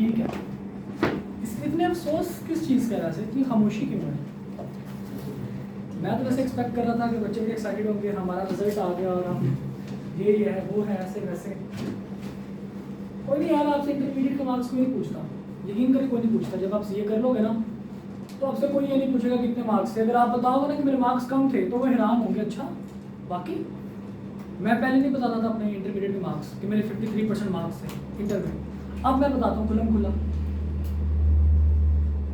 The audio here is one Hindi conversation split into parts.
ठीक है, इतने अफसोस किस चीज़ का है, इतनी खामोशी क्यों है? मैं तो वैसे एक्सपेक्ट कर रहा था कि बच्चे भी एक्साइटेड होंगे, हमारा रिजल्ट आ गया और हम ये है वो है ऐसे वैसे। कोई नहीं यार, आपसे इंटरमीडिएट के मार्क्स कोई नहीं पूछता, यकीन करें कोई नहीं पूछता। जब आप सीए कर लोगे ना तो आपसे कोई ये नहीं पूछेगा कितने मार्क्स थे। अगर आप बताओगे ना कि मेरे मार्क्स कम थे तो वो हैरान होंगे, अच्छा बाकी मैं पहले नहीं बताता था अपने इंटरमीडिएट के मार्क्स कि मेरे 53% मार्क्स थे इंटर में। अब मैं बताता हूँ खुल्लम खुल्ला।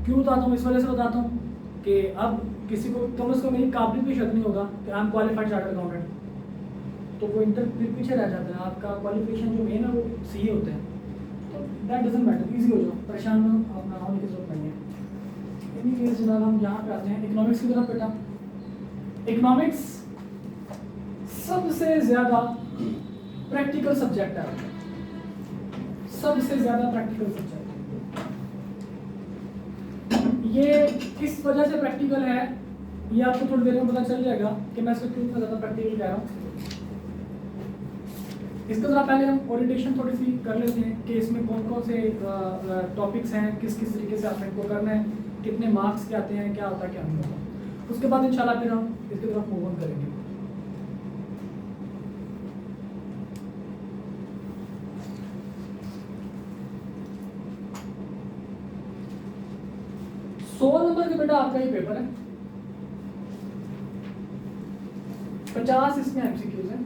क्यों बताता हूँ? इस वजह से बताता हूँ कि अब किसी को कम से कम मेरी काबिलियत भी शक नहीं होगा कि I am qualified chartered accountant, तो वो इंटर फिर पीछे रह जाता है। आपका क्वालिफिकेशन जो मेन है वो सीए होते हैं, तो दैट डजंट मैटर, ईजी हो जाओ, परेशान ना होने की जरूरत नहीं है। इन्हीं केस जनाब हम यहाँ पे आते हैं इकोनॉमिक्स की तरफ। बेटा इकोनॉमिक्स सबसे ज़्यादा प्रैक्टिकल सब्जेक्ट है, सबसे ज़्यादा प्रैक्टिकल सब्जेक्ट। ये किस वजह से प्रैक्टिकल है ये आपको थोड़ी देर में पता चल जाएगा कि मैं इसको क्यों इतना ज़्यादा प्रैक्टिकल कह रहा हूँ। इसके ज़रा पहले हम ओरिएंटेशन थोड़ी सी कर लेते हैं कि इसमें कौन कौन से टॉपिक्स हैं, किस किस तरीके से आपने इनको करना है, कितने मार्क्स के आते हैं, क्या होता है क्या नहीं होता। उसके बाद इंशाल्लाह फिर हम इसकी तरफ मूव ऑन करेंगे। नंबर के बेटा आपका ये पेपर है, 50 इसमें एमसीक्यूज हैं।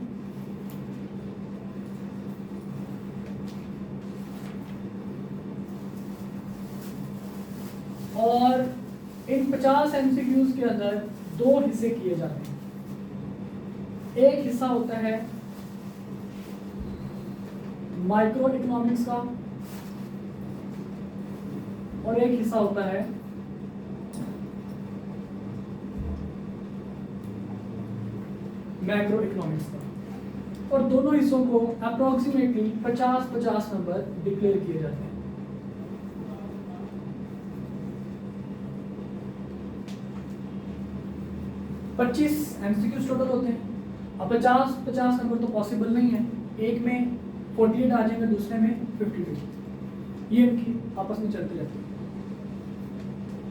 और इन 50 एमसीक्यूज के अंदर दो हिस्से किए जाते हैं। एक हिस्सा होता है माइक्रो इकोनॉमिक्स का और एक हिस्सा होता है मैक्रो इकोनॉमिक्स का। और दोनों हिस्सों को अप्रोक्सीमेटली 50-50 नंबर डिक्लेयर किए जाते हैं। पच्चीस एमसीक्यूज टोटल होते हैं। अब 50-50 नंबर तो पॉसिबल नहीं है, एक में 48 आ जाएंगे, दूसरे में 52। ये इनकी आपस में चलते रहते हैं।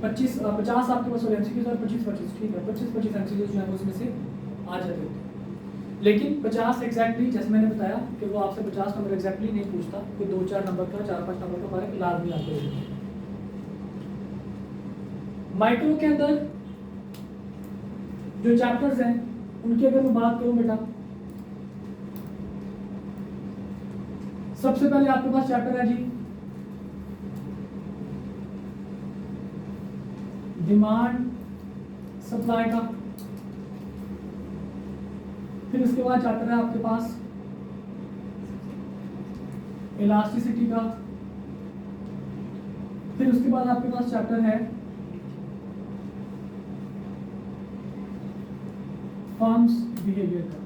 50 आपके पास एमसीक्यूज और 25-25, ठीक है, 25-25 एमसीक्यूज जो है उसमें से आ जाते होते हैं। लेकिन 50 एग्जैक्टली जैसे मैंने बताया कि वो आपसे 50 नंबर एग्जैक्टली नहीं पूछता, कोई 2-4 नंबर का, 4-5 नंबर का फर्क लाजमी आपको देगा। माइक्रो के अंदर जो चैप्टर्स हैं उनकी अगर मैं बात करूं बेटा, सबसे पहले आपके पास चैप्टर है जी डिमांड सप्लाई का। फिर उसके बाद चैप्टर है आपके पास इलास्टिसिटी का। फिर उसके बाद आपके पास चैप्टर है फर्म्स बिहेवियर का।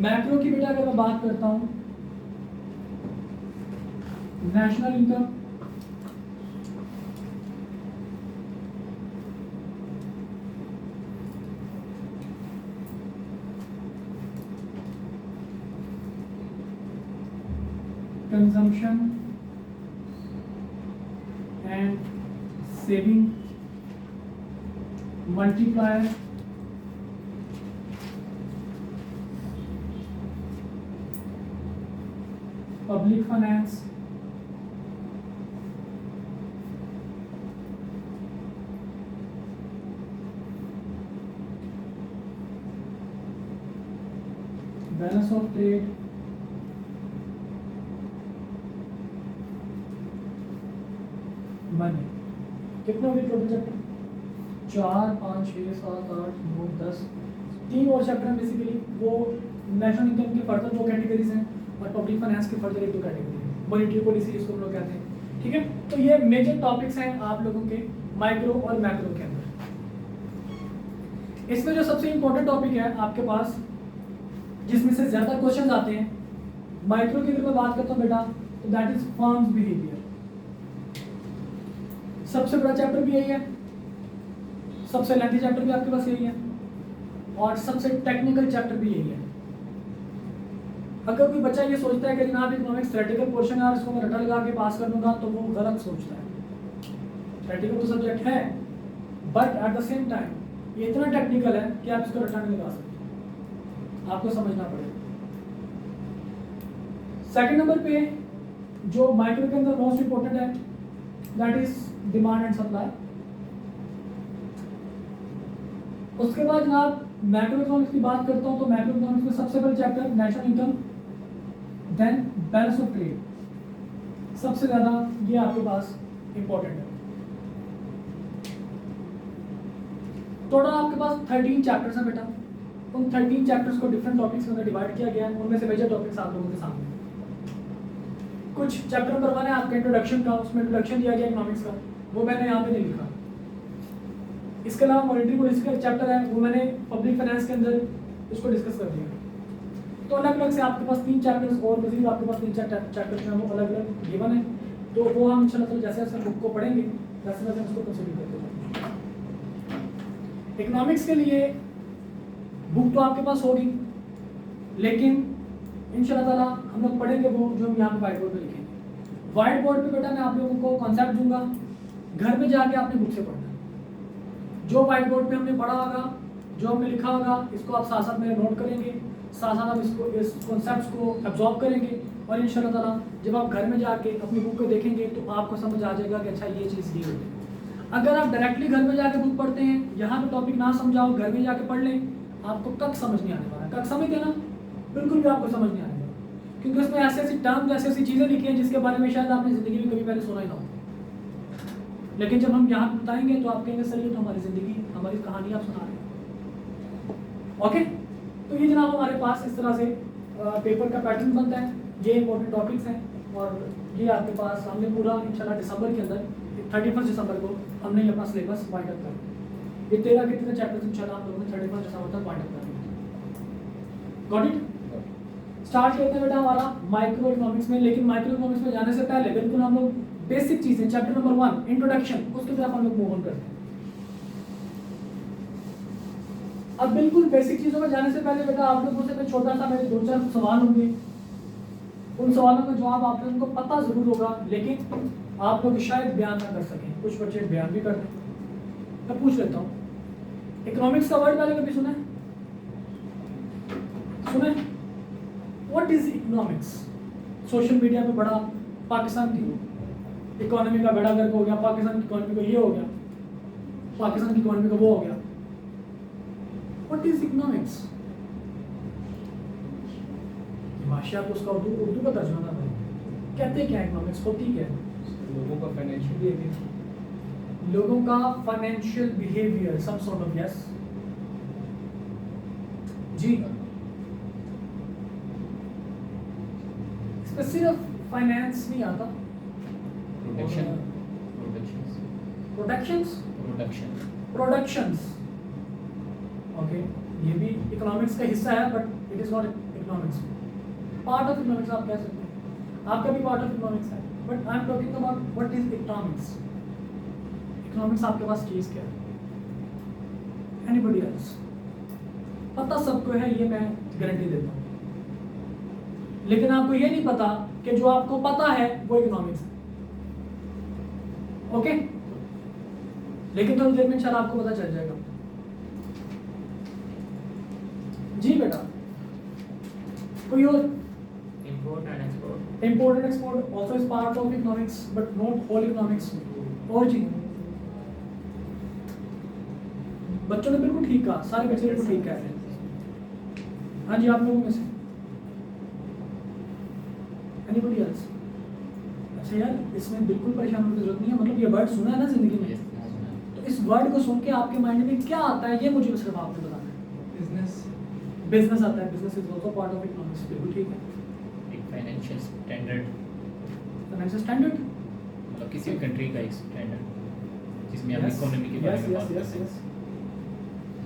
मैक्रो की बेटा अगर मैं बात करता हूं, national income, consumption and saving, multiplier, public finance, balance of trade, money. कितने होंगे टोटल चैप्टर? 4, 5, 6, 7, 8, 9, 10। 3 और चैप्टर हैं बेसिकली, वो नेशनल इनकम के फर्दर 2 कैटेगरीज हैं और पब्लिक फाइनेंस के फर्दर 1-2 कैटेगरी है। मॉनेटरी पॉलिसी जिसको हम लोग कहते हैं, ठीक है। तो ये मेजर टॉपिक्स हैं आप लोगों के माइक्रो और मैक्रो के अंदर। इसमें जो सबसे इंपॉर्टेंट टॉपिक है आपके पास, जिसमें से ज़्यादा क्वेश्चन आते हैं माइक्रो की अगर मैं बात करता हूँ बेटा, तो दैट इज फर्म्स बिहेवियर। सबसे बड़ा चैप्टर भी यही है, सबसे लेंथी चैप्टर भी आपके पास यही है, और सबसे टेक्निकल चैप्टर भी यही है। अगर कोई बच्चा ये सोचता है कि जनाब इकोनॉमिक्स थ्योरेटिकल पोर्शन है और इसको मैं रटा लगा के पास कर दूंगा, तो वो गलत सोचता है। थ्योरेटिकल तो सब्जेक्ट है, but at the same time ये इतना टेक्निकल है कि आप इसको रटा नहीं लगा सकते, आपको समझना पड़ेगा। सेकंड नंबर पे जो माइक्रो के अंदर मोस्ट इंपॉर्टेंट है, that is demand and supply. उसके बाद जनाब मैक्रो इकोनॉमिक्स की बात करता हूं तो मैक्रो इकोनॉमिक्स में सबसे पहले chapter national income, then balance of trade, सबसे ज्यादा ये आपके पास इंपॉर्टेंट है। टोटल आपके पास 13 चैप्टर्स हैं बेटा। उन 13 चैप्टर्स को डिफरेंट टॉपिक्स के अंदर डिवाइड किया गया है। उनमें से मेजर टॉपिक्स आप लोगों के सामने। कुछ चैप्टर नंबर 1 है आपका इंट्रोडक्शन का, उसमें इंट्रोडक्शन दिया गया इकोनॉमिक्स का, वो मैंने यहाँ पे नहीं लिखा। इसके अलावा मॉनेटरी पॉलिसी का चैप्टर है, वो मैंने पब्लिक फाइनेंस के अंदर उसको डिस्कस कर दिया। तो अलग अलग से आपके पास 3 चैप्टर्स और मजीद आपके पास 3 चैप्टर्स हैं, वो अलग अलग गिवन है। तो वो हम इंशाल्लाह जैसे जैसे बुक को पढ़ेंगे वैसे वैसे उसको कंसिडर करते जाएंगे। इकोनॉमिक्स के लिए बुक तो आपके पास होगी, लेकिन इंशाल्लाह ताला हम लोग पढ़ेंगे वो जो हम यहाँ पे व्हाइट बोर्ड पे लिखेंगे। व्हाइट बोर्ड पे बेटा मैं आप लोगों को कॉन्सेप्ट दूंगा, घर में जाके आपने बुक से पढ़ना। जो व्हाइट बोर्ड पे हमने पढ़ा होगा, जो हमने लिखा होगा, इसको आप साथ साथ मेरे नोट करेंगे, साथ साथ आप इसको इस कॉन्सेप्ट्स को एब्जॉर्ब करेंगे, और इंशाल्लाह ताला जब आप घर में जाके अपनी बुक को देखेंगे तो आपको समझ आ जाएगा कि अच्छा ये चीज़ ये होती है। अगर आप डायरेक्टली घर में जाके बुक पढ़ते हैं, यहाँ पे टॉपिक ना समझाओ, घर में जाके पढ़ लें, आपको कक समझ नहीं आने वाला। कक समझते हैं ना, बिल्कुल भी आपको समझ नहीं आने वाला, क्योंकि उसमें ऐसी ऐसी टर्म्स, ऐसी ऐसी चीज़ें लिखी हैं जिसके बारे में शायद आपने ज़िंदगी में कभी पहले सुना ही ना हो। लेकिन जब हम यहाँ बताएंगे तो आप कहेंगे सर ये तो हमारी ज़िंदगी, हमारी कहानी आप सुना रहे हैं। ओके, तो ये जनाब हमारे पास इस तरह से पेपर का पैटर्न बनता है। ये इंपॉर्टेंट टॉपिक्स हैं, और ये आपके पास हमने पूरा इंशाल्लाह दिसंबर के अंदर 31 दिसंबर को हमने ये अपना सिलेबस वाइंड अप कर ये 13 के 13 चैप्टर्स इंशाल्लाह हम लोगों ने 31 दिसंबर तक वाइंड अप कर। Got it? स्टार्ट करते हैं बेटा हमारा माइक्रो इकोनॉमिक्स में। लेकिन माइक्रो इकोनॉमिक्स में जाने से पहले बिल्कुल हम लोग बेसिक चीजें, चैप्टर नंबर 1 इंट्रोडक्शन, उसकी तरफ हम लोग मूव ऑन करते हैं। अब बिल्कुल बेसिक चीजों में जाने से पहले बेटा आप लोगों से मैं छोटा सा मेरे 2-4 सवाल होंगे, उन सवालों का जवाब आप लोगों को पता जरूर होगा, लेकिन आप लोग शायद बयान ना कर सकें। कुछ बच्चे बयान भी कर दें। मैं पूछ लेता हूँ, इकोनॉमिक्स का वर्ड पहले कभी सुना है? सुना है? What is economics? Social media पे बड़ा पाकिस्तान की इकोनॉमी का बेड़ा गर्क हो गया, पाकिस्तान की इकोनॉमी का ये हो गया, पाकिस्तान की इकोनॉमी का वो हो गया। What is economics? भाषा को उसका उर्दू का तर्जुमा ना करें। कहते क्या इकोनॉमिक्स होती क्या है? लोगों का फाइनेंशियल बिहेवियर। लोगों का financial behaviour, some sort of, yes जी। इसमें सिर्फ फाइनेंस नहीं आता, प्रोडक्शंस, ओके, ये भी इकोनॉमिक्स का हिस्सा है, but it is not economics. Part of economics आप कह सकते हैं, आपका भी पार्ट ऑफ इकोनॉमिक्स है, but I am talking about what is economics. Economics आपके पास चीज क्या है? Anybody else? पता सबको है, ये मैं गारंटी देता हूँ, लेकिन आपको ये नहीं पता कि जो आपको पता है वो इकोनॉमिक्स है। ओके, लेकिन थोड़ी देर में इंशाल्लाह आपको पता चल जाएगा। जी बेटा, कोई और? Import and export. Import and export also is part of economics, but not whole economics. और जी, बच्चों ने बिल्कुल ठीक कहा, सारे बच्चे बिल्कुल ठीक कह रहे हैं। हाँ जी, आप लोगों में से एनीबॉडी एल्स? अच्छा यार, इसमें बिल्कुल परेशान होने की जरूरत नहीं है। मतलब ये वर्ड सुना है ना जिंदगी में, तो इस वर्ड को सुन के आपके माइंड में क्या आता है ये मुझे सिर्फ आपने बताना है। बिजनेस। बिजनेस आता है, business is also part of economics, बिल्कुल ठीक है। एक फाइनेंशियल स्टैंडर्ड, फाइनेंशियल स्टैंडर्ड मतलब किसी भी कंट्री का एक स्टैंडर्ड जिसमें आप इकोनॉमी के बारे में बात करते हैं।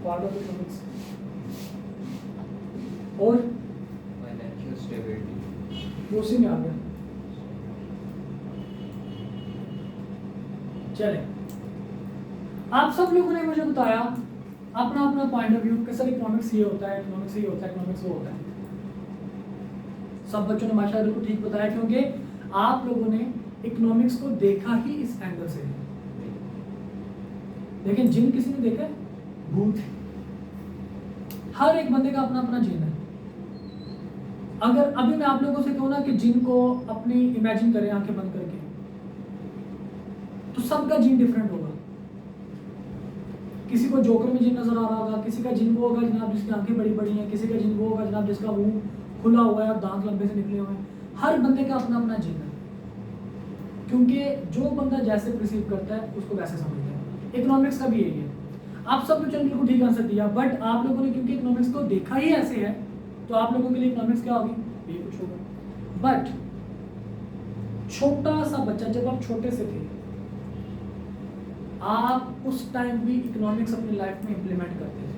Part of economics. और फाइनेंशियल स्टेबिलिटी उसी में आ गया। चले, आप सब लोगों ने मुझे बताया अपना अपना पॉइंट ऑफ व्यू कि सर इकोनॉमिक्स ये होता है, इकोनॉमिक्स ये होता है, इकोनॉमिक्स वो होता है। सब बच्चों ने माशाल्लाह बिल्कुल ठीक बताया, क्योंकि आप लोगों ने इकोनॉमिक्स को देखा ही इस एंगल से है। लेकिन जिन किसी ने देखा है? भूत। हर एक बंदे का अपना अपना जिन है। अगर अभी मैं आप लोगों से कहूँ ना कि जिन को अपनी इमेजिन करें आंखें बंद करके, तो सबका जिन डिफरेंट होगा। किसी को जोकर में जिन नजर आ रहा होगा, किसी का जिन वो होगा जनाब जिसकी आंखें बड़ी बड़ी हैं, किसी का जिन वो होगा जनाब जिसका मुंह खुला हुआ है और दांत लंबे से निकले हुए हैं। हर बंदे का अपना अपना जिन है, क्योंकि जो बंदा जैसे परसीव करता है उसको वैसे समझता है। इकोनॉमिक्स का भी यही है। आप सब बच्चों ने बिल्कुल ठीक आंसर दिया, बट आप लोगों ने क्योंकि इकोनॉमिक्स को देखा ही ऐसे है, तो आप लोगों के लिए इकोनॉमिक्स क्या होगी, ये कुछ होगा। बट छोटा सा बच्चा, जब आप छोटे से थे, आप उस टाइम भी इकोनॉमिक्स अपनी लाइफ में इंप्लीमेंट करते थे।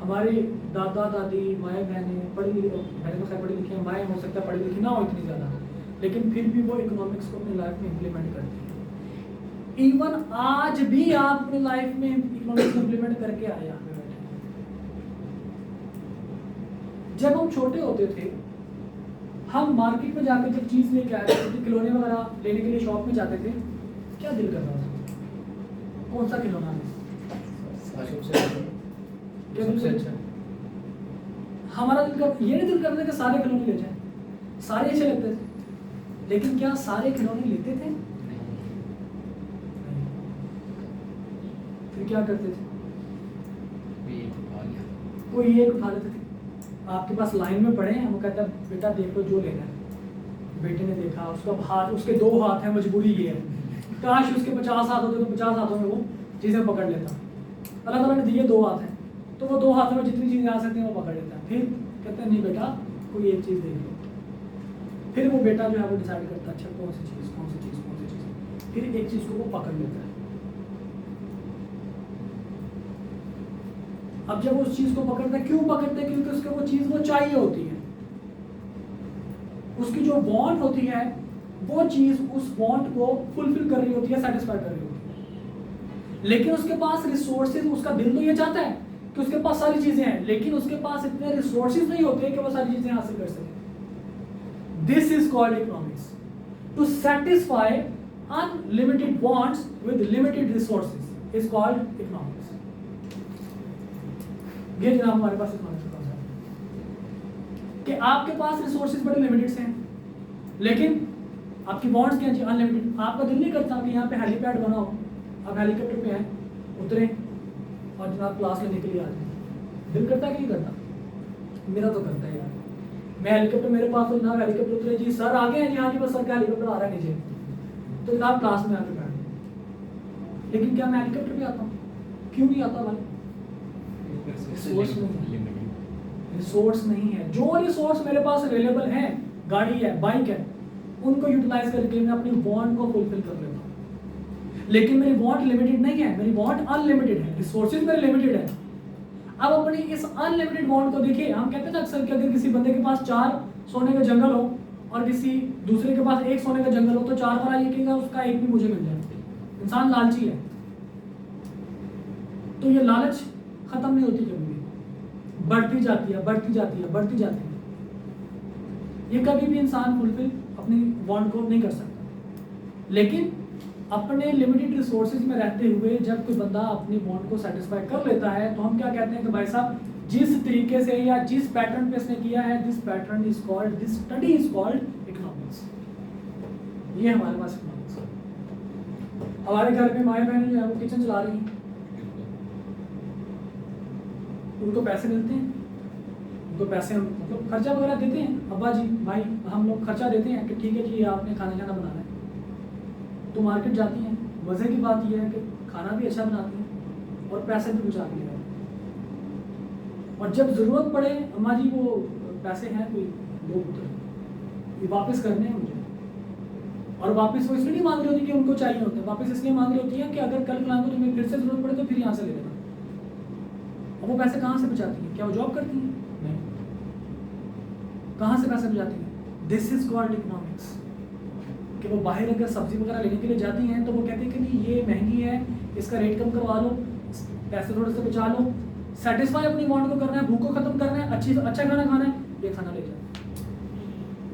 हमारे दादा दादी, माएँ बहनें पढ़ी लिखी, बहनें तो खैर पढ़ी लिखी हैं, माएँ हो सकता है पढ़ी लिखी ना हो इतनी ज़्यादा, लेकिन फिर भी वो इकोनॉमिक्स को अपनी लाइफ में इंप्लीमेंट करती हैं। इवन आज भी आप अपनी लाइफ में इकोनॉमिक्स इंप्लीमेंट करके आए यहाँ पे बैठे। जब हम छोटे होते थे, हम मार्केट में जाकर जब चीज़ लेके आते थे, खिलौने वगैरह लेने के लिए शॉप में जाते थे, क्या दिल करता था? कौन सा खिलौना है? सबसे अच्छा। हमारा दिल कर ये नहीं दिल करता कि सारे खिलौने ले जाएं, सारे अच्छे लगते थे, लेकिन क्या सारे खिलौने लेते थे? फिर क्या करते थे? कोई एक उठा लेते थे। आपके पास लाइन में पड़े हैं, वो कहता है बेटा देखो जो लेना है। बेटे ने देखा, उसका हाथ, उसके 2 हाथ हैं, मजबूरी ये है। काश उसके 50 हाथ होते तो 50 हाथों में वो चीज़ें पकड़ लेता। अल्लाह ताला ने दिए 2 हाथ हैं, तो वो 2 हाथों में जितनी चीज़ें आ सकती हैं वो पकड़ लेता है। फिर कहते हैं नहीं बेटा कोई एक चीज़ देख लो। फिर वो बेटा जो है वो डिसाइड करता है अच्छा कौन सी चीज़, फिर एक चीज़ को वो पकड़ लेता है। अब जब उस चीज को पकड़ता है, क्यों पकड़ता है? क्योंकि उसको वो चीज वो चाहिए होती है, उसकी जो वांट होती है वो चीज उस वांट को फुलफिल कर रही होती है, सेटिस्फाई कर रही होती है। लेकिन उसके पास रिसोर्सेज, उसका दिल तो ये चाहता है कि उसके पास सारी चीजें हैं, लेकिन उसके पास इतने रिसोर्सेज नहीं होते कि वो सारी चीजें हासिल कर सके। This is called economics, to satisfy unlimited wants with limited resources is called economics. ये जनाब हमारे पास इकोनॉमिक्स का कॉन्सेप्ट कि आपके पास रिसोर्सेज बड़े लिमिटेड से हैं, लेकिन आपकी वांट्स क्या हैं? अनलिमिटेड। आपका दिल नहीं करता कि यहाँ पे हेलीपैड बना हो, आप हेलीकॉप्टर पे आए, उतरे और जनाब क्लास लेने के लिए आ जाए। दिल करता कि नहीं करता? मेरा तो करता है यार। मैं हेलीकॉप्टर मेरे पास हो, जनाब हेलीकॉप्टर उतरे जी, सर आ गए हैं जी, हाँ जी बस सर का हेलीकॉप्टर आ रहा है नीचे, तो जनाब क्लास में आके बैठ। लेकिन क्या मैं हेलीकॉप्टर पे आता हूँ? क्यों नहीं आता भाई? रिसोर्स नहीं है। जो रिसोर्स मेरे पास अवेलेबल है, गाड़ी है, बाइक है, उनको यूटिलाइज करके मैं अपनी वांट को फुलफिल कर लेता हूँ। लेकिन मेरी वांट लिमिटेड नहीं है, मेरी वांट अनलिमिटेड है, रिसोर्सेज मेरे लिमिटेड है। अब अपनी इस अनलिमिटेड वांट को देखिए, हम कहते हैं ना अक्सर कि अगर किसी बंदे के पास 4 सोने का जंगल हो और किसी दूसरे के पास 1 सोने का जंगल हो, तो 4 बार ये कहेगा उसका 1 भी मुझे मिल जाए। इंसान लालची है, तो ये लालच खत्म नहीं होती, कभी भी बढ़ती जाती है, बढ़ती जाती है, बढ़ती जाती है। ये कभी भी इंसान फुलफिल अपनी वांट को नहीं कर सकता। लेकिन अपने लिमिटेड रिसोर्सेज में रहते हुए जब कोई बंदा अपनी वांट को सेटिस्फाई कर लेता है, तो हम क्या कहते हैं कि भाई साहब जिस तरीके से या जिस पैटर्न पे इसने किया है, this pattern is called, this study is called economics. ये हमारे पास इकोनॉमिक्स है। हमारे घर में माएँ बहनें जो है वो किचन चला रही हैं, उनको पैसे मिलते हैं, उनको पैसे हम मतलब खर्चा वगैरह देते हैं, अब्बा जी भाई हम लोग खर्चा देते हैं कि ठीक है जी आपने खाना खाना बनाना है, तो मार्केट जाती हैं। मज़े की बात यह है कि खाना भी अच्छा बनाती हैं और पैसे भी बचा के ले आती हैं। और जब ज़रूरत पड़े अम्मा जी वो पैसे हैं कोई 2 पुत्र, ये वापस करने हैं मुझे, और वापस वो इसलिए नहीं मांग रही होती कि उनको चाहिए होते हैं, वापस इसलिए मांग रही होती है कि अगर कल को तुम्हें फिर से ज़रूरत पड़े तो फिर यहाँ से ले लेना। अब वो पैसे कहाँ से बचाती हैं? क्या वो जॉब करती हैं? नहीं। कहाँ से पैसे बचाती हैं? This is called economics. कि वो बाहर अगर सब्जी वगैरह लेने के लिए जाती हैं तो वो कहती हैं कि नहीं ये महंगी है, इसका रेट कम करवा लो, पैसे थोड़े से बचा लो, सेटिस्फाई अपनी वांट को करना है, भूख को खत्म करना है, अच्छा खाना खाना है, ये खाना ले जाए।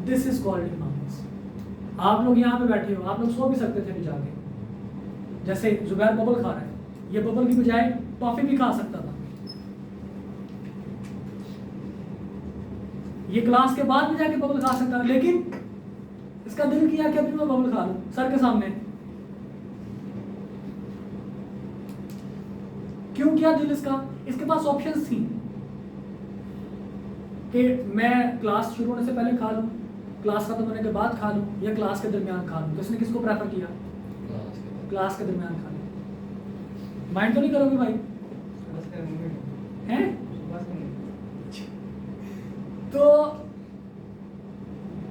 This is called economics. आप लोग यहाँ पे बैठे हो, आप लोग सो भी सकते थे जाके, जैसे जुबैर बबल खा रहा है, ये बबल की बजाय टॉफी भी खा सकता था। ये क्लास के बाद भी जाके बबल खा सकता है, लेकिन इसका दिल किया कि अभी मैं बबल खा लूं सर के सामने। क्यों किया दिल इसका? इसके पास ऑप्शंस थी कि मैं क्लास शुरू होने से पहले खा लूं, क्लास खत्म होने के बाद खा लूं, या क्लास के दरमियान खा लूं। किसने किसको प्रेफर किया? क्लास के दरमियान खा लूं। माइंड तो नहीं करोगे भाई? हैं? तो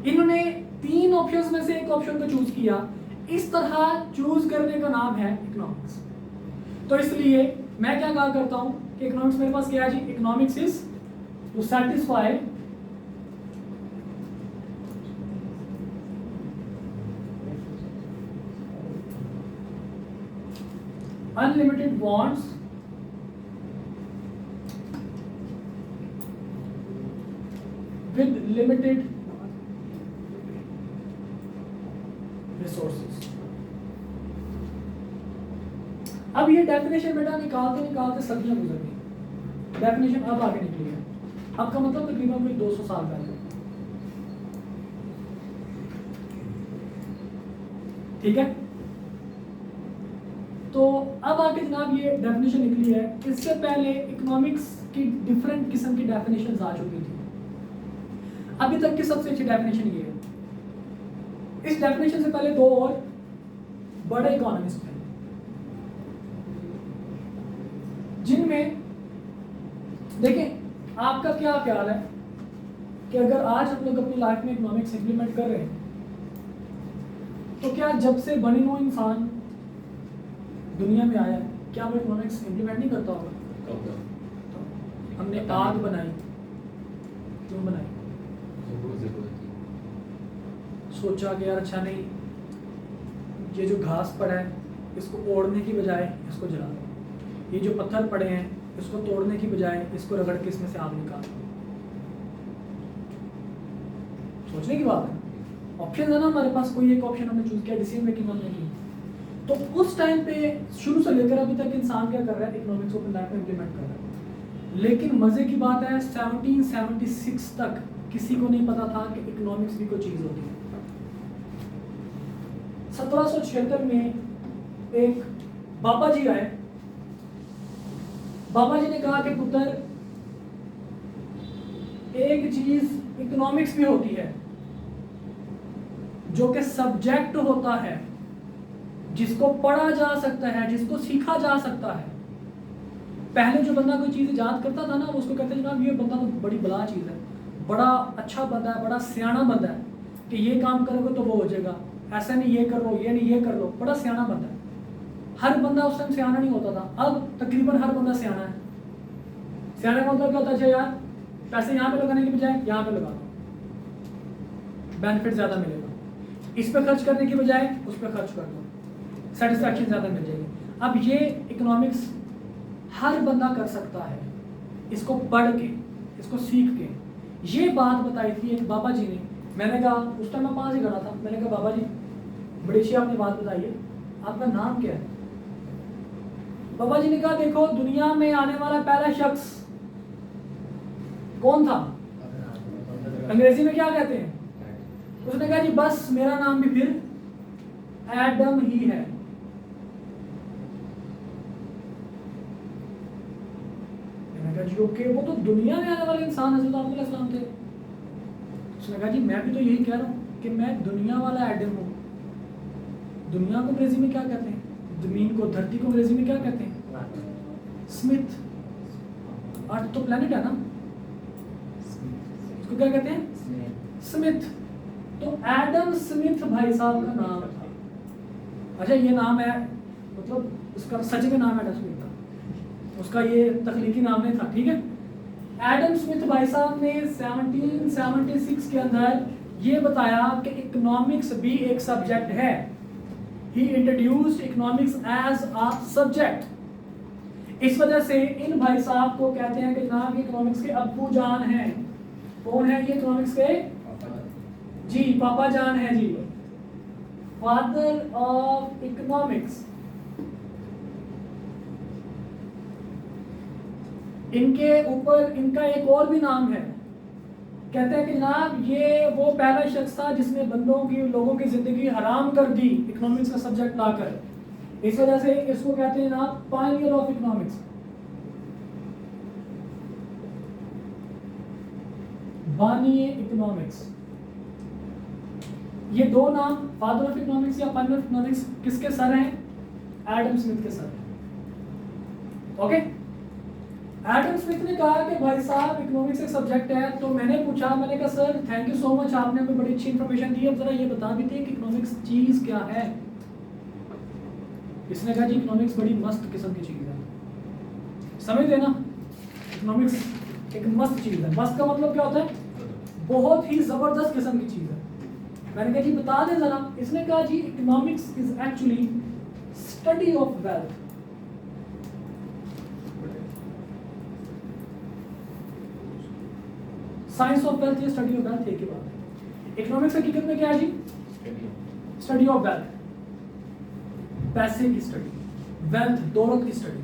इन्होंने 3 ऑप्शंस में से एक ऑप्शन को चूज किया। इस तरह चूज करने का नाम है इकोनॉमिक्स। तो इसलिए मैं क्या कहा करता हूं कि इकोनॉमिक्स मेरे पास क्या है जी? Economics is to satisfy unlimited wants with limited resources। अब ये डेफिनेशन बेटा निकालते निकालते सदियां गुजर गई, डेफिनेशन अब आगे निकली है। अब का मतलब तकरीबन कोई 200 साल पहले, ठीक है। तो अब आगे जनाब ये डेफिनेशन निकली है। इससे पहले इकोनॉमिक्स की डिफरेंट किस्म की डेफिनेशंस आ चुकी थी। अभी तक की सबसे अच्छी डेफिनेशन ये है। इस डेफिनेशन से पहले 2 और बड़े इकोनॉमिस्ट थे, जिनमें देखें आपका क्या ख्याल है कि अगर आज हम लोग अपनी लाइफ में इकोनॉमिक्स इंप्लीमेंट कर रहे हैं, तो क्या जब से बनी हुई इंसान दुनिया में आया है, क्या वो इकोनॉमिक्स इंप्लीमेंट नहीं करता होगा? हमने आग बनाई, क्यों बनाई? सोचा कि यार अच्छा नहीं, ये जो घास पड़ा है इसको ओढ़ने की बजाय इसको जला दो, ये जो पत्थर पड़े हैं इसको तोड़ने की बजाय इसको रगड़ के इसमें से आग निकाल दो। सोचने की बात है। ऑप्शन है ना हमारे पास, कोई एक ऑप्शन हमने चूज किया, डिसीजन मेकिंग हमने की। तो उस टाइम पे शुरू से लेकर अभी तक इंसान क्या कर रहा है? इकोनॉमिक्स को अपनी लाइफ में इंप्लीमेंट कर रहा है। लेकिन मजे की बात है 1776 तक किसी को नहीं पता था कि इकोनॉमिक्स भी कोई चीज होती है। 1776 में एक बाबा जी आए। बाबा जी ने कहा कि पुत्र, एक चीज इकोनॉमिक्स भी होती है जो कि सब्जेक्ट होता है, जिसको पढ़ा जा सकता है, जिसको सीखा जा सकता है। पहले जो बंदा कोई चीज इजाद करता था ना, उसको कहते हैं जनाब ये बंदा तो बड़ी बला चीज है, बड़ा अच्छा बंदा है, बड़ा सियाना बंदा है कि ये काम करोगे तो वो हो जाएगा, ऐसा नहीं ये कर लो, ये नहीं ये कर लो, बड़ा सियाना बंदा है। हर बंदा उस टाइम सियाना नहीं होता था, अब तकरीबन हर बंदा सियाना है। सियाना का मतलब क्या होता है? अच्छा यार पैसे यहाँ पे लगाने की बजाय यहाँ पे लगा दो, बेनिफिट ज्यादा मिलेगा। इस पे खर्च करने की बजाय उस पे खर्च कर दो, सेटिस्फैक्शन ज्यादा मिल जाएगी। अब ये इकोनॉमिक्स हर बंदा कर सकता है, इसको पढ़ के, इसको सीख के। ये बात बताई थी एक बाबा जी ने। मैंने कहा, उस टाइम मैं 5 ही खड़ा था, मैंने कहा बाबा जी बड़ी अच्छी आपने बात बताई है, आपका नाम क्या है? बाबा जी ने कहा देखो दुनिया में आने वाला पहला शख्स कौन था? अंग्रेजी में क्या कहते हैं? उसने कहा जी बस मेरा नाम भी फिर एडम ही है। मैंने कहा जी ओके, वो तो दुनिया में आने वाले इंसान हज़रत आदम अलैहिस्सलाम थे। उसने कहा जी मैं भी तो यही कह रहा हूँ कि मैं दुनिया वाला एडम हूँ। दुनिया को अंग्रेजी में क्या कहते हैं? जमीन को, धरती को अंग्रेजी में क्या कहते हैं? स्मिथ। अर्थ तो प्लेनेट है ना, इसको क्या कहते हैं? स्मिथ। तो एडम स्मिथ भाई साहब का नाम था। अच्छा ये नाम है, मतलब उसका सच में नाम एडम स्मिथ था, उसका ये तख्लीकी नाम नहीं था, ठीक है। एडम स्मिथ भाई साहब ने 1776 के अंदर ये बताया कि इकोनॉमिक्स भी एक सब्जेक्ट है। He introduced economics as a subject. इस वजह से इन भाई साहब को कहते हैं कि जनाब इकोनॉमिक्स के अब्बू जान हैं। कौन है ये इकोनॉमिक्स के? जी पापा जान है जी, फादर ऑफ इकोनॉमिक्स। इनके ऊपर इनका एक और भी नाम है, कहते हैं कि जनाब ये वो पहला शख्स था जिसने लोगों की जिंदगी हराम कर दी इकोनॉमिक्स का सब्जेक्ट लाकर। इस वजह से इसको कहते हैं जनाब पायनियर ऑफ इकोनॉमिक्स, बानिए इकोनॉमिक्स। ये दो नाम फादर ऑफ इकोनॉमिक्स या पायनियर ऑफ इकोनॉमिक्स किसके सर हैं? एडम स्मिथ के सर। ओके, एडम स्मिथ ने कहा कि भाई साहब इकोनॉमिक्स एक सब्जेक्ट है। तो मैंने पूछा, मैंने कहा sir thank you so much, आपने हमें बड़ी अच्छी इंफॉर्मेशन दी, अब जरा ये बता भी दें कि इकोनॉमिक्स चीज क्या है। इसने कहा जी इकोनॉमिक्स बड़ी मस्त किस्म की चीज है। समझ देना, इकोनॉमिक्स एक मस्त चीज है। मस्त का मतलब क्या होता है? बहुत ही जबरदस्त किस्म की चीज है। मैंने कहा जी बता दें जरा। इसने कहा जी economics is actually study of wealth. Science of wealth या स्टडी ऑफ वेल्थ एक ही बात है। इकोनॉमिक्स हकीकत में क्या है जी? स्टडी ऑफ वेल्थ, पैसे की स्टडी, वेल्थ दौलत की स्टडी।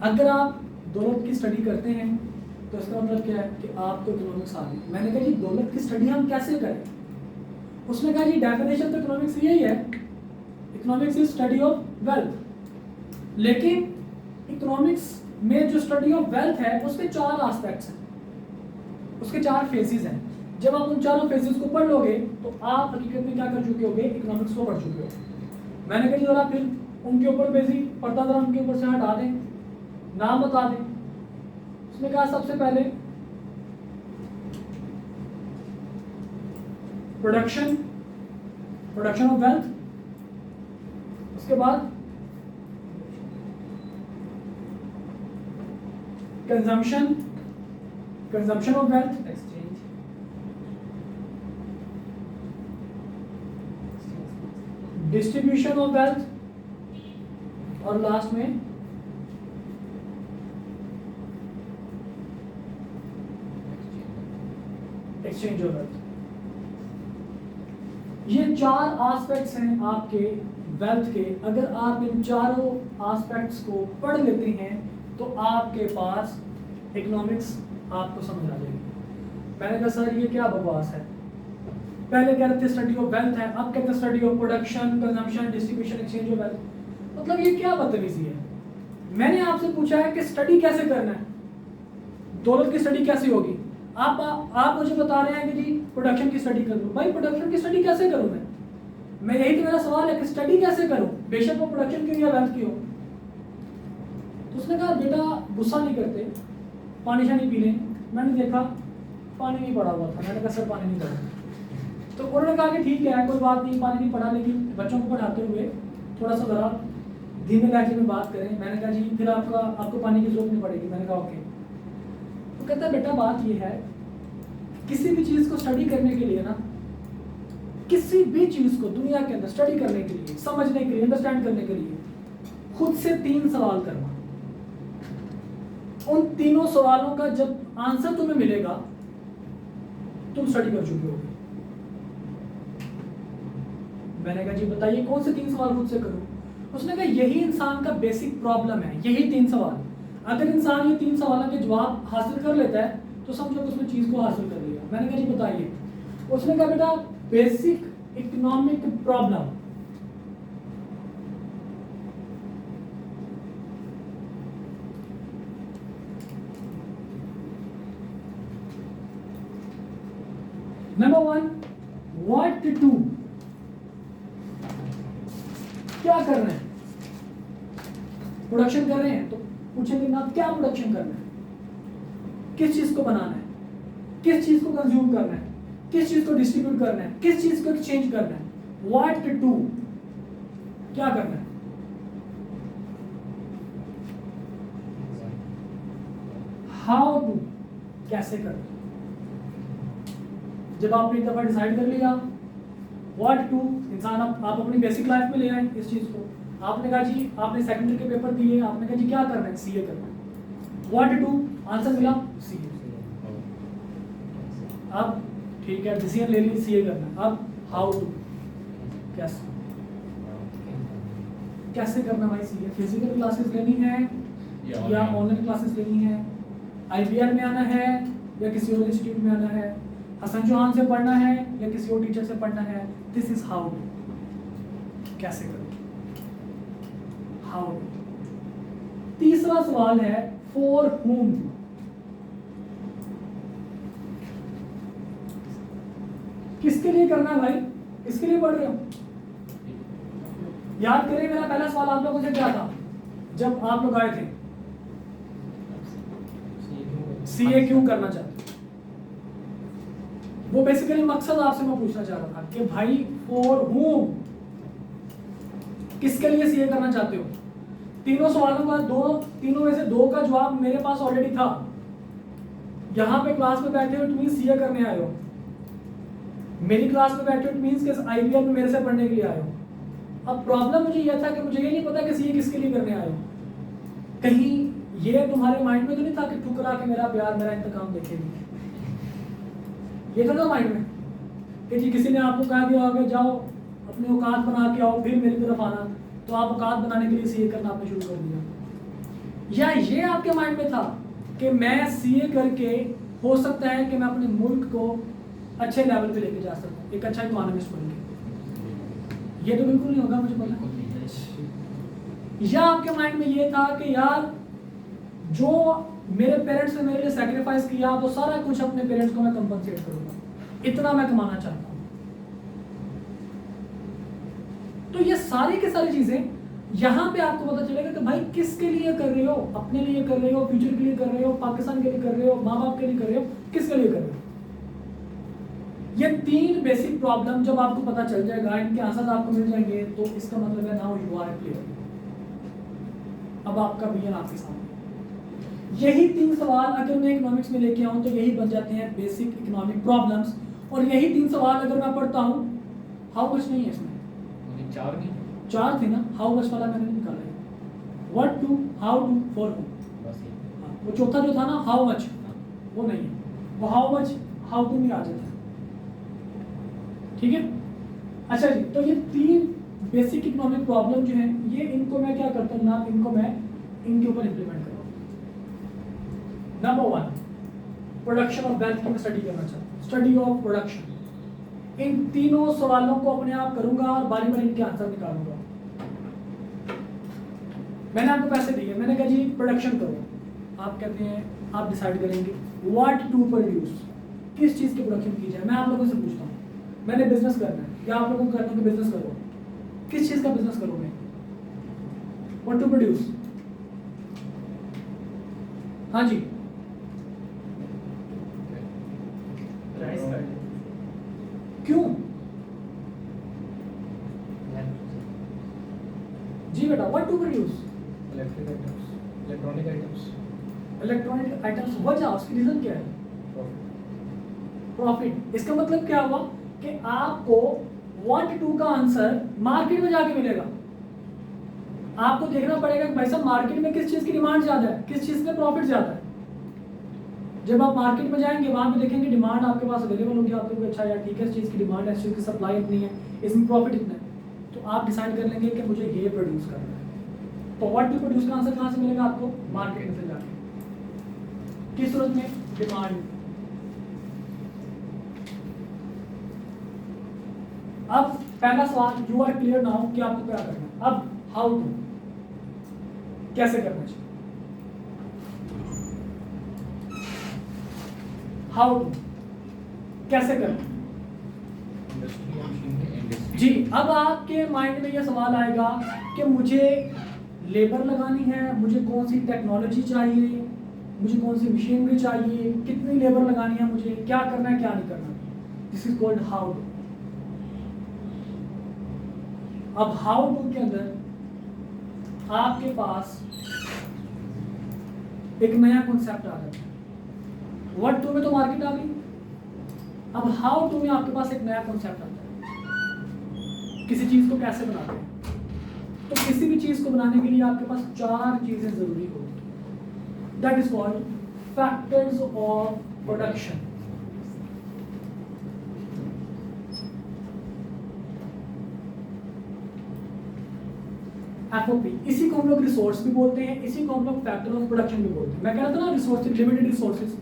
अगर आप दौलत की स्टडी करते हैं तो इसका मतलब क्या है कि आपको इकोनॉमिक्स आ गई। मैंने कहा जी दौलत की स्टडी हम कैसे करें? उसने कहा जी डेफिनेशन तो इकोनॉमिक्स यही है, economics is study of wealth. लेकिन इकोनॉमिक्स में जो स्टडी ऑफ वेल्थ है उसके 4 एस्पेक्ट्स हैं, उसके 4 फेजेस हैं। जब आप उन चारों फेजेस को पढ़ लोगे तो आप हकीकत में क्या कर चुके होगे? इकोनॉमिक्स को पढ़ चुके हो। मैंने कहा जरा फिर उनके ऊपर बेसिक पर्दा जरा उनके ऊपर से हटा दें, नाम बता दें। उसने कहा सबसे पहले प्रोडक्शन, प्रोडक्शन ऑफ वेल्थ। उसके बाद consumption, consumption of wealth. Exchange, distribution of wealth और लास्ट में एक्सचेंज ऑफ वेल्थ। ये 4 एस्पेक्ट्स हैं आपके वेल्थ के। अगर आप इन चारों एस्पेक्ट्स को पढ़ लेते हैं तो आपके पास इकोनॉमिक्स आपको समझ आ जाएगी। मैंने कहा सर ये क्या बकवास है, पहले कह रहे थे स्टडी ऑफ वेल्थ है, अब कहते हैं study of production, consumption, distribution, exchange of wealth. मतलब ये क्या बदतमीजी है? मैंने आपसे पूछा है कि स्टडी कैसे करना है, दौलत की स्टडी कैसे होगी। आप मुझे बता रहे हैं कि जी प्रोडक्शन की स्टडी कर लो। भाई प्रोडक्शन की स्टडी कैसे करूं मैं यही तो मेरा सवाल है कि स्टडी कैसे करूं, बेशक वो प्रोडक्शन की हो या वेल्थ की हो। तो उसने कहा बेटा गुस्सा नहीं करते, पानी शानी पी लें। मैंने देखा पानी नहीं पड़ा हुआ था, मैंने कहा सर पानी नहीं पड़ा। तो उन्होंने कहा कि ठीक है कोई बात नहीं, पानी नहीं पड़ा, लेकिन बच्चों को पढ़ाते हुए थोड़ा सा ज़रा धीमे लहजे में बात करें। मैंने कहा जी फिर आपको पानी की जरूरत नहीं पड़ेगी। मैंने कहा ओके। तो कहता है बेटा बात ये है, किसी भी चीज़ को स्टडी करने के लिए ना, किसी भी चीज़ को दुनिया के अंदर स्टडी करने के लिए, समझने के लिए, अंडरस्टैंड करने के लिए खुद से 3 सवाल करना। उन तीनों सवालों का जब आंसर तुम्हें मिलेगा तुम स्टडी कर चुके होगे। मैंने कहा जी बताइए कौन से 3 सवाल खुद से करूं? उसने कहा यही इंसान का बेसिक प्रॉब्लम है, यही 3 सवाल। अगर इंसान ये 3 सवालों के जवाब हासिल कर लेता है तो समझो कि उसने चीज को हासिल कर लिया। मैंने कहा जी बताइए। उसने कहा बेटा basic economic problem. Number 1 what to do, क्या कर रहे हैं? प्रोडक्शन कर रहे हैं तो पूछेंगे ना क्या प्रोडक्शन करना है, किस चीज को बनाना है, किस चीज को कंज्यूम करना है, किस चीज को डिस्ट्रीब्यूट करना है, किस चीज को एक्सचेंज करना है। व्हाट टू, क्या करना है। हाउ टू, कैसे करना है। जब आपने एक दफा डिसाइड कर लिया व्हाट टू, इंसान आप अपनी बेसिक लाइफ में ले आए इस चीज को। आपने कहा जी आपने सेकेंडरी के पेपर दिए, आपने कहा जी क्या करना है, सीए करना है, व्हाट टू आंसर मिला सीए। अब ठीक है डिसीजन ले ली सीए करना है, अब हाउ टू कैसे कैसे करना भाई सीए, फिजिकल क्लासेस लेनी है या ऑनलाइन क्लासेस लेनी है, आईबीआर में आना है या किसी और इंस्टीट्यूट में आना है, हसन चौहान से पढ़ना है या किसी और टीचर से पढ़ना है, दिस इज हाउ टू कैसे करो हाउ टू। तीसरा सवाल है फॉर whom, किसके लिए करना है भाई, किसके लिए पढ़ रहे हो। याद करें मेरा पहला सवाल आप लोगों से क्या था जब आप लोग आए थे, सीए क्यों करना चाहते हो। वो बेसिकली मकसद आपसे मैं पूछना चाह रहा था कि भाई फॉर whom, किसके लिए सीए करना चाहते हो। तीनों सवालों का तीनों में से दो का जवाब मेरे पास ऑलरेडी था। यहाँ पे क्लास में बैठे हो इट मींस सीए करने आए हो, मेरी क्लास में बैठे हो इट मींस कि आईबीआर में मेरे से पढ़ने के लिए आए हो। अब प्रॉब्लम मुझे यह था कि मुझे ये नहीं पता कि सीए किसके लिए करने आए हो। कहीं ये तुम्हारे माइंड में तो नहीं था कि ठुकरा के मेरा प्यार मेरा इंतकाम देखेगी, ये था ना माइंड में कि जी किसी ने आपको कहा दिया होगा जाओ अपनी औकात बना के आओ फिर मेरी तरफ आना, तो आप औकात बनाने के लिए सीए करना आपने शुरू कर दिया। या ये आपके माइंड में था कि मैं सीए करके हो सकता है कि मैं अपने मुल्क को अच्छे लेवल पे लेके जा सकता हूँ, एक अच्छा इकोनॉमिस्ट बन के। ये तो बिल्कुल नहीं होगा मुझे पता। या आपके माइंड में ये था कि यार जो मेरे पेरेंट्स ने मेरे लिए सैक्रिफाइस किया वो सारा कुछ अपने पेरेंट्स को मैं कंपनसेट करूंगा, इतना मैं कमाना चाहता हूँ। तो ये सारी की सारी चीजें यहाँ पे आपको पता चलेगा कि भाई किसके लिए कर रहे हो, अपने लिए कर रहे हो, फ्यूचर के लिए कर रहे हो, पाकिस्तान के लिए कर रहे हो, माँ बाप के लिए कर रहे हो, किसके लिए कर रहे हो। ये तीन बेसिक प्रॉब्लम जब आपको पता चल जाएगा, इनके आंसर आपको मिल जाएंगे, तो इसका मतलब है नाउ यू आर क्लियर। अब आपका विजन आपके सामने। यही तीन सवाल अगर मैं इकोनॉमिक्स में लेके आऊं तो यही बन जाते हैं बेसिक इकोनॉमिक प्रॉब्लम्स। और यही तीन सवाल अगर मैं पढ़ता हूं, हाउ मच नहीं है इसमें, चार नहीं, चार थे ना, हाउ मच वाला मैंने निकाला है, what to, how to, for whom, बस ये। वो चौथा जो था ना हाउ मच, वो नहीं है, वो हाउ मच हाउ टू में आ जाता है। ठीक है, अच्छा जी, तो ये तीन बेसिक इकोनॉमिक प्रॉब्लम जो है ये इनको मैं क्या करता हूँ ना, इनको मैं इनके ऊपर इंप्लीमेंट करता हूँ। Number one, production of wealth की मैं स्टडी करना चाहता हूँ, स्टडी ऑफ प्रोडक्शन। इन तीनों सवालों को अपने आप करूंगा और बारी बारी इनके आंसर निकालूंगा। मैंने आपको पैसे दिए, मैंने कहा जी प्रोडक्शन करो, आप कहते हैं आप डिसाइड करेंगे व्हाट टू प्रोड्यूस, किस चीज की प्रोडक्शन की जाए। मैं आप लोगों से पूछता हूँ, मैंने बिजनेस करना है या आप लोगों को कहता हूँ कि बिजनेस करो, किस चीज का बिजनेस करोगे, व्हाट टू प्रोड्यूस। हाँ जी, क्यों जी बेटा, what to produce, electronic items, electronic items. वजह उसकी रीजन क्या है, प्रॉफिट। इसका मतलब क्या हुआ कि आपको व्हाट टू का आंसर मार्केट में जाके मिलेगा। आपको देखना पड़ेगा कि भाई साहब मार्केट में किस चीज की डिमांड ज्यादा है, किस चीज में प्रॉफिट ज्यादा है। जब आप मार्केट में जाएंगे वहां पे देखेंगे डिमांड आपके पास अवेलेबल होगी, आप लोग अच्छा यार ठीक है इस चीज की डिमांड है, इस चीज की सप्लाई इतनी है, इसमें प्रॉफिट इतना है, तो आप डिसाइड कर लेंगे कि मुझे ये प्रोड्यूस करना है। तो व्हाट टू प्रोड्यूस का आंसर कहाँ से मिलेगा आपको, मार्केट में से जाके। किस सूरत में, डिमांड। अब पहला सवाल, यू आर क्लियर नाउ कि आपको क्या करना है। अब हाउ टू, कैसे करना चाहिए, हाउ टू कैसे करना जी। अब आपके माइंड में यह सवाल आएगा कि मुझे लेबर लगानी है, मुझे कौन सी टेक्नोलॉजी चाहिए, मुझे कौन सी मशीनरी चाहिए, कितनी लेबर लगानी है, मुझे क्या करना है क्या नहीं करना। This is called how to. अब हाउ टू के अंदर आपके पास एक नया कॉन्सेप्ट आ जाता है। व्हाट टू में तो मार्केट आ गई, अब हाउ टू में आपके पास एक नया कॉन्सेप्ट आता है, किसी चीज को कैसे बनाते हैं। तो किसी भी चीज को बनाने के लिए आपके पास 4 चीजें जरूरी होगी, that is called factors of production. FOP, इसी को हम लोग रिसोर्स भी बोलते हैं, इसी को हम लोग फैक्टर ऑफ प्रोडक्शन भी बोलते हैं। मैं कह रहा था ना रिसोर्सेज, लिमिटेड रिसोर्सेज,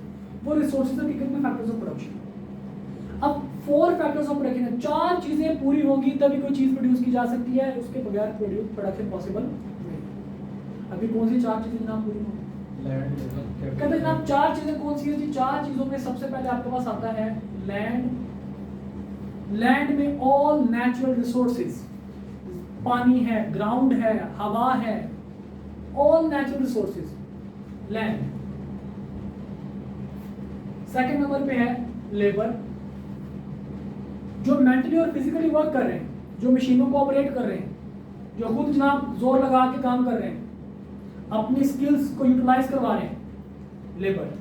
वो रिसोर्सेज हकीकत में फैक्टर्स ऑफ प्रोडक्शन। अब 4 फैक्टर्स ऑफ प्रोडक्शन है, 4 चीजें पूरी होगी तभी कोई चीज प्रोड्यूस की जा सकती है, उसके बगैर प्रोडक्शन पॉसिबल नहीं। अभी कौन सी 4 चीजें जनाब पूरी होंगी? कहते हैं जनाब 4 चीजें कौन सी है जी? 4 चीजों में सबसे पहले आपके पास आता है लैंड। लैंड में ऑल नेचुरल रिसोर्सेज, पानी है, ग्राउंड है, हवा है, all natural resources, land. Second number पे है लेबर, जो मेंटली और फिजिकली वर्क कर रहे हैं, जो मशीनों को ऑपरेट कर रहे हैं, जो खुद जनाब जोर लगा के काम कर रहे हैं, अपनी स्किल्स को यूटिलाइज करवा रहे हैं, लेबर।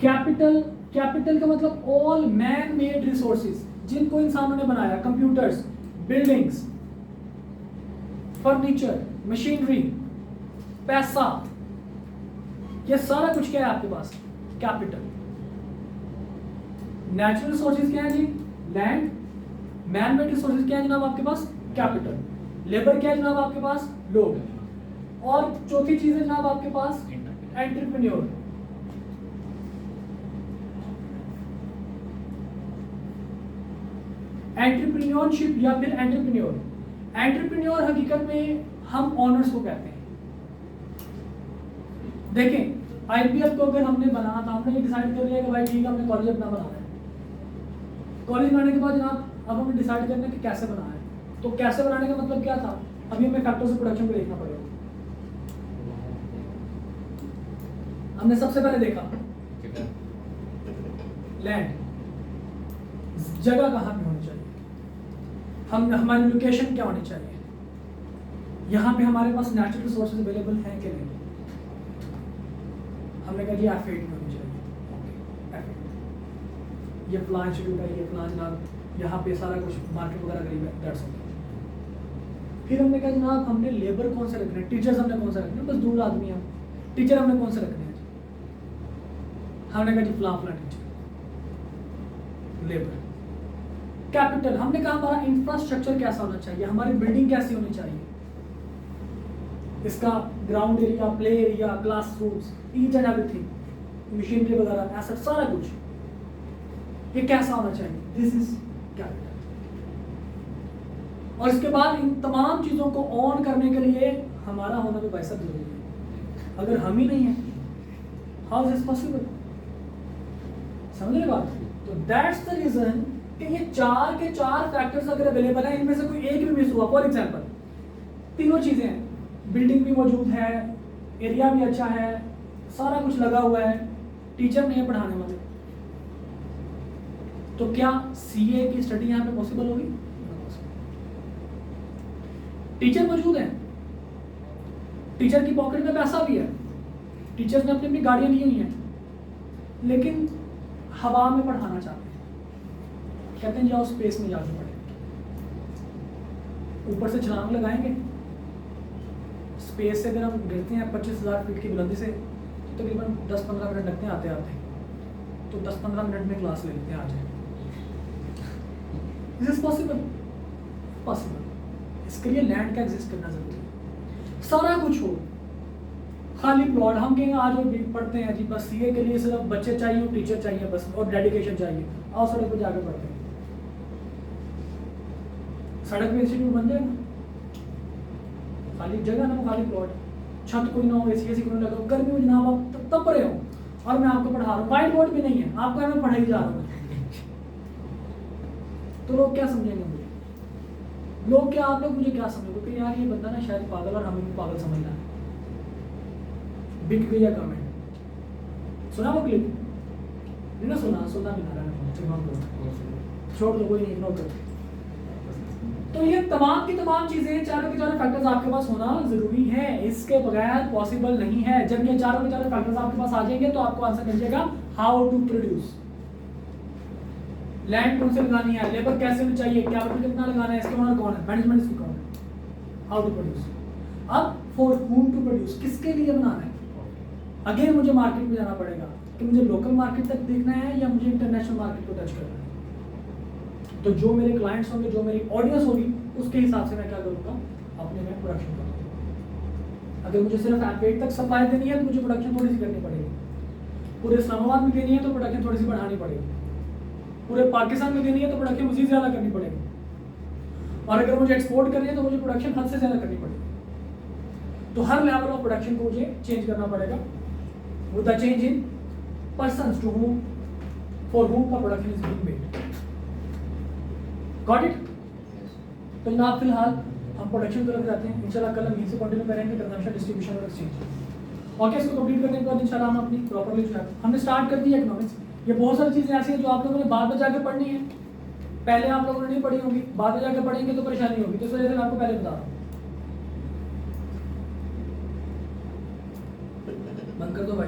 कैपिटल, कैपिटल का मतलब ऑल मैन मेड रिसोर्सेज, जिनको इंसानों ने बनाया, कंप्यूटर्स, बिल्डिंग्स, फर्नीचर, मशीनरी, पैसा, ये सारा कुछ क्या है आपके पास? कैपिटल। नेचुरल रिसोर्सेज क्या है जी? लैंड। मैन मेड रिसोर्सेज क्या है जनाब आपके पास? कैपिटल। लेबर क्या है जनाब आपके पास? लोग। और चौथी चीज है जनाब आपके पास एंटरप्रेन्योर। एंटरप्रेन्योरशिप या फिर एंटरप्रेन्योर, एंटरप्रेन्योर हकीकत में हम ऑनर्स को कहते हैं। देखें आईपीएफ को अगर हमने बनाना था, हमने ये डिसाइड कर लिया कि भाई ठीक है हमने कॉलेज अपना बनाना है। कॉलेज बनाने के बाद जनाब अब हमने डिसाइड करना है कि कैसे बनाना है। तो कैसे बनाने का मतलब क्या था? अभी हमें फैक्टर्स ऑफ प्रोडक्शन को देखना पड़ेगा। हमने सबसे पहले देखा लैंड, जगह कहाँ पे होनी चाहिए, हम हमारी लोकेशन क्या होनी चाहिए, यहाँ पे हमारे पास नेचुरल रिसोर्सेज अवेलेबल हैं कि नहीं। हमने कहा जी F8 में होनी चाहिए, F8 ये प्लान इंस्टीट्यूट है, ये प्लान जनाब यहाँ पे सारा कुछ मार्केट वगैरह करीब है, दैट्स ऑल। फिर हमने कहा जनाब हमने लेबर कौन से रखने हैं, टीचर्स हमने कौन से रखने हैं, बस 2 आदमी हैं, टीचर हमने कौन से रखने हैं। हमने कहा जी फलां टीचर, लेबर। कैपिटल, हमने कहा हमारा इंफ्रास्ट्रक्चर कैसा होना चाहिए, हमारी बिल्डिंग कैसी होनी चाहिए, इसका ground area, play area, classrooms, each and everything, machinery वगैरह, ऐसा सारा कुछ ये कैसा होना चाहिए, दिस इज कैपिटल। और इसके बाद इन तमाम चीज़ों को ऑन करने के लिए हमारा होना भी पैसा जरूरी है। अगर हम ही नहीं है, हाउ इज दिस पॉसिबल? समझ रहे बात? तो दैट्स द रीजन कि ये 4 के 4 फैक्टर्स अगर अवेलेबल है, इनमें से कोई एक भी मिस हुआ, फॉर एग्जांपल तीनों चीजें हैं, बिल्डिंग भी मौजूद है, एरिया भी अच्छा है, सारा कुछ लगा हुआ है, टीचर नहीं है पढ़ाने वाले, तो क्या सीए की स्टडी यहाँ पे पॉसिबल होगी? टीचर मौजूद है, टीचर की पॉकेट में पैसा भी है, टीचर्स ने अपनी अपनी गाड़ियां ली हुई हैं, लेकिन हवा में पढ़ाना चाहते हैं, कहते हैं जाओ स्पेस में जाके पढ़े, ऊपर से छलांग लगाएंगे, स्पेस से अगर हम गिरते हैं 25,000 फीट की बुलंदी से, तो तकरीबन 10-15 मिनट लगते हैं आते आते, तो 10-15 मिनट में क्लास ले लेते हैं, आ जाए। Is this possible? पॉसिबल। इसके लिए लैंड का एग्जिस्ट करना जरूरी है, सारा कुछ हो, खाली प्लॉट, हम कहेंगे आज वो पढ़ते हैं जी बस सीए के लिए सिर्फ बच्चे चाहिए और टीचर चाहिए बस, और डेडिकेशन चाहिए, आओ सड़क पर जाकर पढ़ते हैं, सड़क पे इंस्टीट्यूट बन जाएगा, खाली जगह ना हो, खाली प्लॉट, छत कोई ना हो, एसी कोई ना लगा, गर्मी में जनाब आप तब पढ़े हो और मैं आपको पढ़ा रहा हूँ, वाइट बोर्ड भी नहीं है, आपको मैं पढ़ाई जा रहा हूँ, तो लोग क्या समझेंगे मुझे? लोग क्या, आप लोग मुझे क्या समझोगे कि यार ये बंदा ना शायद पागल और हमें भी पागल समझना है। बिग गया कमेंट सुना वो क्लिप? नहीं ना सुना, सुना भी ना छोड़ दो, कोई नहीं, इग्नोर कर। तो ये तमाम की तमाम चीजें, चारों के चारों फैक्टर्स आपके पास होना जरूरी है, इसके बगैर पॉसिबल नहीं है। जब ये चारों के चारों फैक्टर्स आपके पास आ जाएंगे तो आपको आंसर मिल जाएगा हाउ टू प्रोड्यूस। लैंड कौन से लगानी है, लेबर कैसे में चाहिए, कैपिटल कितना लगाना है, इसका ओनर कौन है, मैनेजमेंट इसकी कौन है, हाउ टू प्रोड्यूस। अब फॉर हूम टू प्रोड्यूस, किसके लिए बनाना है, अगेन मुझे मार्केट में जाना पड़ेगा कि मुझे लोकल मार्केट तक देखना है या मुझे इंटरनेशनल मार्केट को टच करना है। तो जो मेरे क्लाइंट्स होंगे, जो मेरी ऑडियंस होगी, उसके हिसाब से मैं क्या करूँगा, अपने में प्रोडक्शन करूँगा। अगर मुझे सिर्फ एम्पेट तक सप्लाई देनी है तो मुझे प्रोडक्शन थोड़ी सी करनी पड़ेगी, पूरे इस्लामाबाद में देनी है तो प्रोडक्शन थोड़ी सी बढ़ानी पड़ेगी, पूरे पाकिस्तान में देनी है तो प्रोडक्शन मज़ीद ज़्यादा करनी पड़ेगी, और अगर मुझे एक्सपोर्ट करनी है तो मुझे प्रोडक्शन हद से ज़्यादा करनी पड़ेगी। तो हर लेवल ऑफ प्रोडक्शन को मुझे चेंज करना पड़ेगा with the change in persons to whom for whom the production is being made. Got it? तो जनाब फिलहाल हम प्रोडक्शन तरफ जाते हैं, इंशाल्लाह कल हम यहीं से कंटिन्यू करेंगे कंजम्पशन, डिस्ट्रीब्यूशन और एक्सचेंज। ओके, इसको कंप्लीट करने के बाद इंशाल्लाह हम अपनी प्रॉपर्ली जो है हमने स्टार्ट कर दी है इकोनॉमिक्स। ये बहुत सारी चीज़ें ऐसी हैं जो आप लोगों ने बाद में जाकर पढ़नी है, पहले आप लोगों ने नहीं पढ़ी होगी, बाद में जाकर पढ़ेंगे तो परेशानी होगी, तो इस वजह से मैं आपको पहले बता रहा हूँ। बंद कर दो भाई।